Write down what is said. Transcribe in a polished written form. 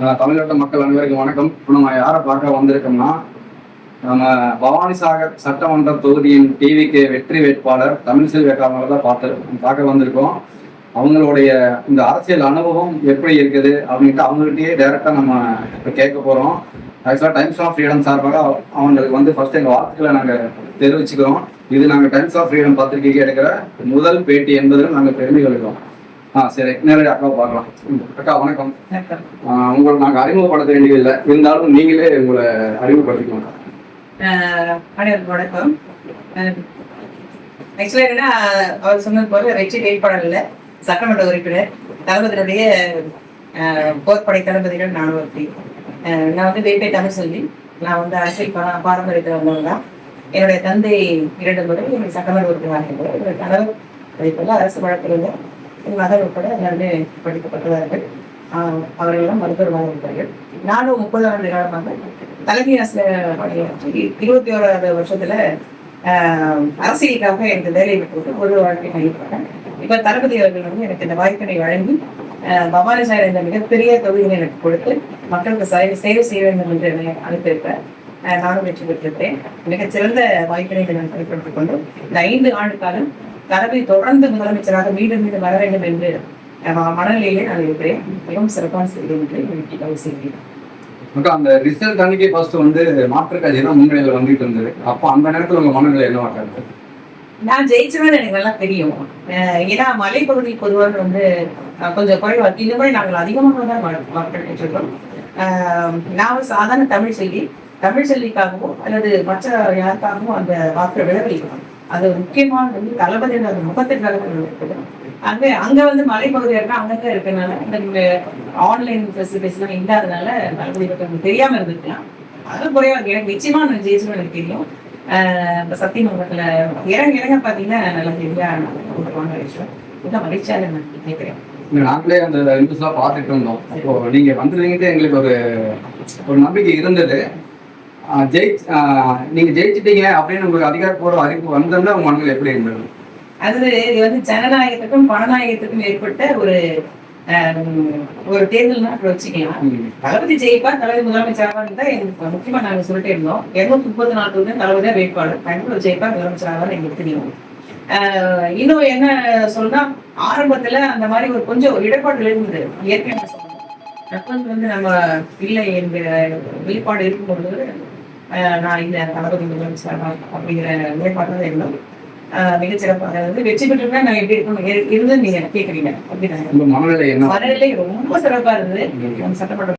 தமிழ்நாட்டு மக்கள் அனைவருக்கும் வணக்கம். இப்போ நம்ம யாரை பார்க்க வந்திருக்கோம்னா, நம்ம பவானிசாகர் சட்டமன்ற தொகுதியின் டிவிக்கு வெற்றி வேட்பாளர் தமிழ்செல்வி அக்காவை தான் பார்க்க வந்திருக்கோம். அவங்களுடைய இந்த அரசியல் அனுபவம் எப்படி இருக்குது அப்படின்ட்டு அவங்கள்ட்டயே டைரக்டா நம்ம இப்போ கேட்க போறோம். ஆக்சுவலாக டைம்ஸ் ஆஃப் ஃப்ரீடம் சார்பாக அவங்களுக்கு வந்து ஃபர்ஸ்ட் எங்கள் வாழ்த்துக்களை நாங்கள் தெரிவிச்சுக்கிறோம். இது நாங்கள் டைம்ஸ் ஆஃப் ஃப்ரீடம் பத்திரிகைக்கு எடுக்கிற முதல் பேட்டி என்பதில் நாங்கள் பெருமை கொள்கிறோம். சரி, நேரடி அக்காவை பார்க்கலாம். அக்கா வணக்கம். உங்களை நாங்கள் அறிமுகப்படுத்த வேண்டியதில்லை, இருந்தாலும் நீங்களே உங்களை அறிமுகப்படுத்திக்கலாம். அனைவருக்கும் வணக்கம். ஆக்சுவலா என்னன்னா, அவர் சொன்னது போல வெற்றி வேட்பாளர் இல்லை, சட்டமன்ற உறுப்பினர், தளபதியினுடைய போர்ப்படை தளபதிகள் நானும் ஒருத்தி. நான் வந்து வேட்பை தமிழ்செல்வி. நான் வந்து அரசியல் பாரம்பரியத்தில் வந்தவங்க தான். என்னுடைய தந்தை 2 முறை சட்டமன்ற உறுப்பினர். என்னுடைய கணவர் அதே போல அரசு வழக்கறிஞர். என் மகன் உட்பட எல்லாருமே படிக்கப்பட்டதார்கள். அவர்களெல்லாம் மருத்துவர்களாக இருக்கிறார்கள். நானும் 30 ஆண்டு காலமாக தலைமை ஆசிரியர் பணியாற்றி 21வது வருஷத்துல அரசியலுக்காக எனக்கு வேலையை விட்டு ஒரு வாழ்க்கை கைவிட்டேன். இப்ப தளபதி அவர்கள் வந்து எனக்கு இந்த வாய்ப்பினை வழங்கி பவானிசாகர் என்ற மிகப்பெரிய தொகுதியை எனக்கு கொடுத்து மக்களுக்கு சேவை செய்ய வேண்டும் என்று என்னை அனுப்பியிருப்பேன். நானும் வெற்றி பெற்றிருப்பேன். மிகச்சிறந்த வாய்ப்பினை நான் கைப்பற்றிக் கொண்டு இந்த 5 ஆண்டு காலம் தளபதி தொடர்ந்து முதலமைச்சராக மீண்டும் மீண்டும் வர வேண்டும் என்று மனநிலையிலே நான் இருக்கிறேன். மிகவும் சிறப்பான செய்தி என்று செய்கிறேன். அந்த ரிசல்ட் அன்னைக்கு ஃபர்ஸ்ட் வந்து மாற்று கட்சி தான் முன்னிலையில் வந்துட்டு இருந்தது. அப்போ அந்த நேரத்தில் உங்க மனநிலை என்னவா இருந்தது? நான் ஜெயிச்சுவேன்னு எனக்கு நல்லா தெரியும். ஏன்னா மலைப்பகுதி பொதுவாக வந்து கொஞ்சம் குறைவா, இந்த மாதிரி நாங்கள் அதிகமாக தான் வாக்களிட்டு இருக்கோம். நான் ஒரு சாதாரண தமிழ் செல்விக்காகவோ அல்லது மற்ற யாருக்காகவும் அந்த வாக்கு விலகலிக்கணும். அது முக்கியமான வந்து தளபதியோட முகத்திற்காக இருக்குது. அங்க வந்து மலைப்பகுதியா இருக்கா, அங்கங்க இருக்கனால இந்த ஆன்லைன் ஃபெசிலிட்டிஸ் எல்லாம் இல்லாதனால தளபதி தெரியாம இருந்துருக்கலாம். அதுவும் குறைவா இருக்கு. எனக்கு நிச்சயமா நான் ஜெயிச்சுன்னு எனக்கு தெரியும். சத்திய முகத்துல இறங்க பாத்தீங்கன்னா நல்லா தெரியா விஷயம். மிக மகிழ்ச்சியாக நான் நினைக்கிறேன். நாங்களே அந்த நியூஸ் எல்லாம் பார்த்துட்டு இருந்தோம். இப்போ நீங்க வந்துருவீங்கட்டு எங்களுக்கு ஒரு நம்பிக்கை இருந்தது. நீங்க ஜெயிச்சிட்டீங்க அப்படின்னு உங்களுக்கு அதிகாரப்பூர்வ அறிவிப்பு வந்தோம்னா உங்க மனதில் எப்படி இருந்தது? அது இது வந்து ஜனநாயகத்துக்கும் பணநாயகத்துக்கும் ஏற்பட்ட ஒரு தேர்தல்னா வச்சுக்கலாம். தளபதி ஜெயிப்பா, தளபதி முதலமைச்சராக இருந்தா எங்களுக்கு முக்கியமா நாங்க சொல்லிட்டே இருந்தோம். 234 தளபதியா வேட்பாளர், கண்டிப்பா ஜெயிப்பா முதலமைச்சராக எங்களுக்கு தெரியும். இன்னும் என்ன சொல்றா, ஆரம்பத்துல அந்த மாதிரி ஒரு கொஞ்சம் இடர்பாடு இருந்தது. ஏற்கனவே சொன்னோம் வந்து நம்ம இல்லை என்கிற வெளிப்பாடு இருக்கும்பொழுது நான் இந்த தளபதி முதலமைச்சராக அப்படிங்கிற நிலைப்பாடு இருந்தோம். மிகச்சிறப்பாக வந்து வெற்றி பெற்றா நாங்க எப்படி இருக்கணும் இருந்து நீங்க கேட்குறீங்க. அப்படி மனநிலை ரொம்ப சிறப்பா இருந்தது. சட்டமன்ற